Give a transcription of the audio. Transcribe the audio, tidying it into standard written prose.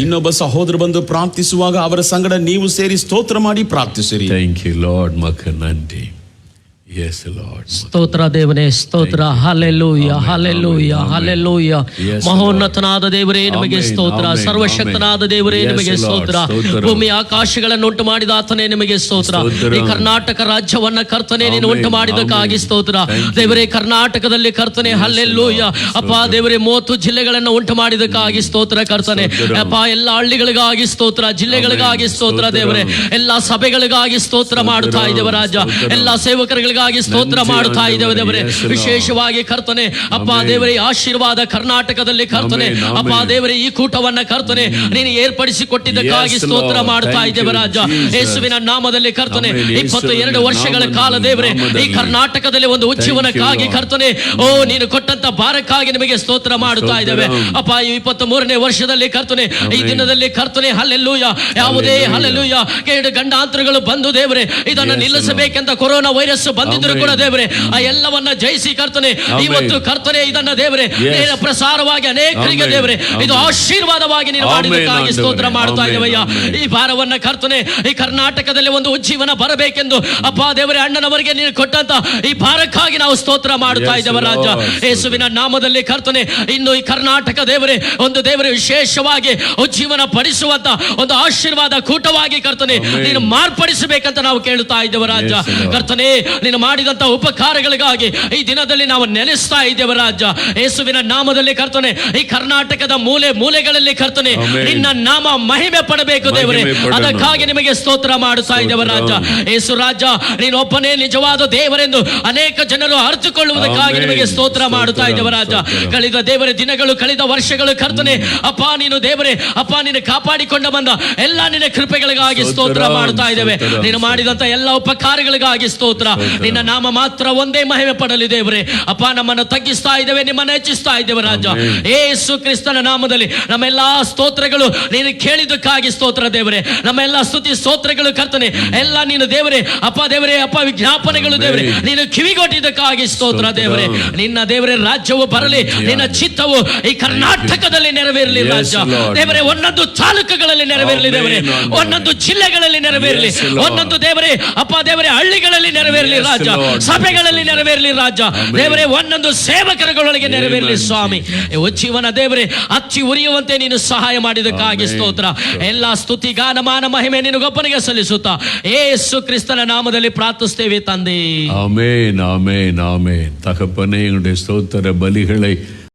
ಇನ್ನೊಬ್ಬ ಸಹೋದರ ಬಂದು ಪ್ರಾರ್ಥಿಸುವಾಗ ಅವರ ಸಂಗಡ ನೀವು ಸೇರಿ ಸ್ತೋತ್ರ ಮಾಡಿ ಪ್ರಾರ್ಥಿಸಿರಿ. Thank you lord. ಮಕ್ಕ ನಂದಿ. Yes Lord. ಸ್ತೋತ್ರ ದೇವನೇ, ಸ್ತೋತ್ರ. Hallelujah, hallelujah, hallelujah. ಮಹೋನ್ನತನಾದ ದೇವರೇ ನಿಮಗೆ ಸ್ತೋತ್ರ. ಸರ್ವಶಕ್ತನಾದ ದೇವರೇ ನಿಮಗೆ ಸ್ತೋತ್ರ. ಭೂಮಿ ಆಕಾಶಗಳನ್ನು ಉಂಟು ಮಾಡಿದ ಆತನೇ ನಿಮಗೆ ಸ್ತೋತ್ರ. ಈ ಕರ್ನಾಟಕ ರಾಜ್ಯವನ್ನ ಕರ್ತನೆ ನೀನು ಉಂಟು ಮಾಡಿದಕ್ಕಾಗಿ ಸ್ತೋತ್ರ ದೇವರೇ. ಕರ್ನಾಟಕದಲ್ಲಿ ಕರ್ತನೆ ಹಲ್ಲೆಲೂಯಾ ಅಪ್ಪ ದೇವರೇ 30 ಜಿಲ್ಲೆಗಳನ್ನು ಉಂಟು ಮಾಡಿದಕ್ಕಾಗಿ ಸ್ತೋತ್ರ ಕರ್ತನೆ ಅಪ್ಪ. ಎಲ್ಲ ಹಳ್ಳಿಗಳಿಗಾಗಿ ಸ್ತೋತ್ರ, ಜಿಲ್ಲೆಗಳಿಗಾಗಿ ಸ್ತೋತ್ರ ದೇವರೇ. ಎಲ್ಲ ಸಭೆಗಳಿಗಾಗಿ ಸ್ತೋತ್ರ ಮಾಡುತ್ತಾ ಇದ್ದೇವೆ ರಾಜ. ಎಲ್ಲ ಸೇವಕರುಗಳಿಗೆ ಸ್ತೋತ್ರ ಮಾಡುತ್ತಾ ಇದ್ದೇವೆ ದೇವರೇ. ವಿಶೇಷವಾಗಿ ಕರ್ತನೆ ಅಪ್ಪ ದೇವರೇ ಆಶೀರ್ವಾದ ಕರ್ನಾಟಕದಲ್ಲಿ ಕರ್ತನೆ ಅಪ್ಪ ದೇವರೇ ಈ ಕೂಟವನ್ನ ಕರ್ತನೆ ನೀನು ಏರ್ಪಡಿಸಿ ಕೊಟ್ಟಿದ್ದಕ್ಕಾಗಿ ಸ್ತೋತ್ರ ಮಾಡುತ್ತಾ ಇದ್ದೇವೆ ರಾಜ. ಯೇಸುವಿನ ನಾಮದಲ್ಲಿ ಕರ್ತನೆ 22 ವರ್ಷಗಳ ಕಾಲ ದೇವರೇ ಈ ಕರ್ನಾಟಕದಲ್ಲಿ ಒಂದು ಉಜ್ಜೀವನಕ್ಕಾಗಿ ಕರ್ತನೆ ಓ ನೀನು ಕೊಟ್ಟಂತ ಭಾರಕ್ಕಾಗಿ ನಿಮಗೆ ಸ್ತೋತ್ರ ಮಾಡುತ್ತಾ ಇದ್ದೇವೆ ಅಪ್ಪ. ಈ 23ನೇ ವರ್ಷದಲ್ಲಿ ಕರ್ತನೆ ಈ ದಿನದಲ್ಲಿ ಕರ್ತನೆ ಹಲ್ಲೆಲೂಯಾ ಯಾವುದೇ ಹಲ್ಲೆಲೂಯಾ ಕೇಡು ಗಂಡಾಂತರಗಳು ಬಂದು ದೇವರೇ ಇದನ್ನು ನಿಲ್ಲಿಸಬೇಕೆಂತ ಕೊರೋನಾ ವೈರಸ್ ಬಂದಿದ್ರು ಕೂಡ ದೇವರೇ ಆ ಎಲ್ಲವನ್ನ ಜಯಿಸಿ ಕರ್ತನೆ ಇವತ್ತು ಕರ್ತನೆ ಇದನ್ನ ದೇವರೇ ನೇರ ಪ್ರಸಾರವಾಗಿ ಅನೇಕರಿಗೆ ದೇವರೇ ಇದು ಆಶೀರ್ವಾದವಾಗಿ ನೀನು ಮಾಡಿದ್ದಕ್ಕಾಗಿ ಸ್ತೋತ್ರ ಮಾಡುತ್ತಾ ಇದ್ದೇವಯ್ಯ. ಈ ಭಾರವನ್ನ ಕರ್ತನೆ ಈ ಕರ್ನಾಟಕದಲ್ಲಿ ಒಂದು ಉಜ್ಜೀವನ ಬರಬೇಕೆಂದು ಅಪ್ಪ ದೇವರೇ ಅಣ್ಣನವರಿಗೆ ನೀನು ಕೊಟ್ಟಂತ ಈ ಭಾರಕ್ಕಾಗಿ ನಾವು ಸ್ತೋತ್ರ ಮಾಡುತ್ತಾ ಇದ್ದೇವೆ ರಾಜ. ಯೇಸುವಿನ ನಾಮದಲ್ಲಿ ಕರ್ತನೆ ಇನ್ನು ಈ ಕರ್ನಾಟಕ ದೇವರೇ ಒಂದು ದೇವರೇ ವಿಶೇಷವಾಗಿ ಉಜ್ಜೀವನ ಪಡಿಸುವಂತ ಒಂದು ಆಶೀರ್ವಾದ ಕೂಟವಾಗಿ ಕರ್ತನೆ ನೀನು ಮಾರ್ಪಡಿಸಬೇಕಂತ ನಾವು ಕೇಳುತ್ತಾ ಇದ್ದೇವೆ ರಾಜ. ಕರ್ತನೆ ನೀನು ಮಾಡಿದಂತ ಉಪಕಾರಗಳಿಗಾಗಿ ಈ ದಿನದಲ್ಲಿ ನಾವು ನೆಲೆಸ್ತಾ ಇದ್ದೇವೆ ರಾಜ. ಯೇಸುವಿನ ನಾಮದಲ್ಲಿ ಕರ್ತನೆ ಈ ಕರ್ನಾಟಕದ ಮೂಲೆ ಮೂಲೆಗಳಲ್ಲಿ ಕರ್ತನೆ ನಿನ್ನ ನಾಮ ಮಹಿಮೆ ಪಡಬೇಕು ದೇವರೇ. ಅದಕ್ಕಾಗಿ ನಿಮಗೆ ಸ್ತೋತ್ರ ಮಾಡುತ್ತಾ ಇದ್ದೇವೆ ರಾಜ. ಯೇಸು ರಾಜ ನೀನು ಒಬ್ಬನೇ ನಿಜವಾದ ದೇವರೆಂದು ಅನೇಕ ಜನರು ಅರಿತುಕೊಳ್ಳುವುದಕ್ಕಾಗಿ ನಿಮಗೆ ಸ್ತೋತ್ರ ಮಾಡುತ್ತಾ ಇದ್ದೇವೆ ರಾಜ. ಕಳೆದ ದೇವರ ದಿನಗಳು ಕಳೆದ ವರ್ಷಗಳು ಕರ್ತನೆ ಅಪ್ಪ ನೀನು ದೇವರೇ ಅಪ್ಪ ನೀನು ಕಾಪಾಡಿಕೊಂಡ ಬಂದ ಎಲ್ಲ ನಿನ್ನ ಕೃಪೆಗಳಿಗಾಗಿ ಸ್ತೋತ್ರ ಮಾಡುತ್ತಾ ಇದ್ದೇವೆ. ನೀನು ಮಾಡಿದಂತ ಎಲ್ಲ ಉಪಕಾರಗಳಿಗಾಗಿ ಸ್ತೋತ್ರ. ನಿನ್ನ ನಾಮ ಮಾತ್ರ ಒಂದೇ ಮಹಿಮೆ ಪಡಲಿ ದೇವರೇ ಅಪ್ಪ. ನಮ್ಮನ್ನು ತಗ್ಗಿಸ್ತಾ ಇದ್ದೇವೆ, ನಿಮ್ಮನ್ನು ಹೆಚ್ಚಿಸ್ತಾ ಇದ್ದೇವೆ ರಾಜ. ಯೇಸು ಕ್ರಿಸ್ತನ ನಾಮದಲ್ಲಿ ನಮ್ಮೆಲ್ಲಾ ಸ್ತೋತ್ರಗಳು ನೀನು ಕೇಳಿದಕ್ಕಾಗಿ ಸ್ತೋತ್ರ ದೇವರೇ. ನಮ್ಮೆಲ್ಲ ಸ್ತುತಿ ಸ್ತೋತ್ರಗಳು ಕರ್ತನೆ ಎಲ್ಲ ನೀನು ದೇವರೇ ಅಪ್ಪ ದೇವರೇ ಅಪ್ಪ ವಿಜ್ಞಾಪನೆಗಳು ದೇವರೇ ನೀನು ಕಿವಿಗೊಟ್ಟಿದ್ದಕ್ಕಾಗಿ ಸ್ತೋತ್ರ ದೇವರೇ. ನಿನ್ನ ದೇವರೇ ರಾಜ್ಯವು ಬರಲಿ, ನಿನ್ನ ಚಿತ್ತವು ಈ ಕರ್ನಾಟಕದಲ್ಲಿ ನೆರವೇರಲಿ ರಾಜ ದೇವರೇ. ಒಂದೊಂದು ತಾಲೂಕುಗಳಲ್ಲಿ ನೆರವೇರಲಿ ದೇವರೇ, ಒಂದೊಂದು ಜಿಲ್ಲೆಗಳಲ್ಲಿ ನೆರವೇರಲಿ, ಒಂದೊಂದು ದೇವರೇ ಅಪ್ಪ ದೇವರೇ ಹಳ್ಳಿಗಳಲ್ಲಿ ನೆರವೇರಲಿ ರಾಜ, ಸಭೆಗಳಲ್ಲಿ ನೆರವೇರಲಿ ರಾಜ ದೇವರೇ. ಒಂದೊಂದು ಸೇವಕರುಗಳೊಳಗೆ ನೆರವೇರಲಿ ಸ್ವಾಮಿ. ಉಜ್ಜೀವನ ದೇವರೇ ಹಚ್ಚಿ ಉರಿಯುವಂತೆ ನೀನು ಸಹಾಯ ಮಾಡಿದಕ್ಕಾಗಿ ಸ್ತೋತ್ರ. ಎಲ್ಲ ಸ್ತುತಿ ಗಾನ ಮಾನ ಮಹಿಮೆ ನಿನಗೊಬ್ಬನಿಗೆ ಸಲ್ಲಿಸುತ್ತಾ ಯೇಸು ಕ್ರಿಸ್ತನ ನಾಮದಲ್ಲಿ ಪ್ರಾರ್ಥಿಸ್ತೇವೆ ತಂದೆ. ஆமென் ஆமென் ஆமென். தகப்பனே எங்களுடைய ஸ்தோத்திர பலிகளை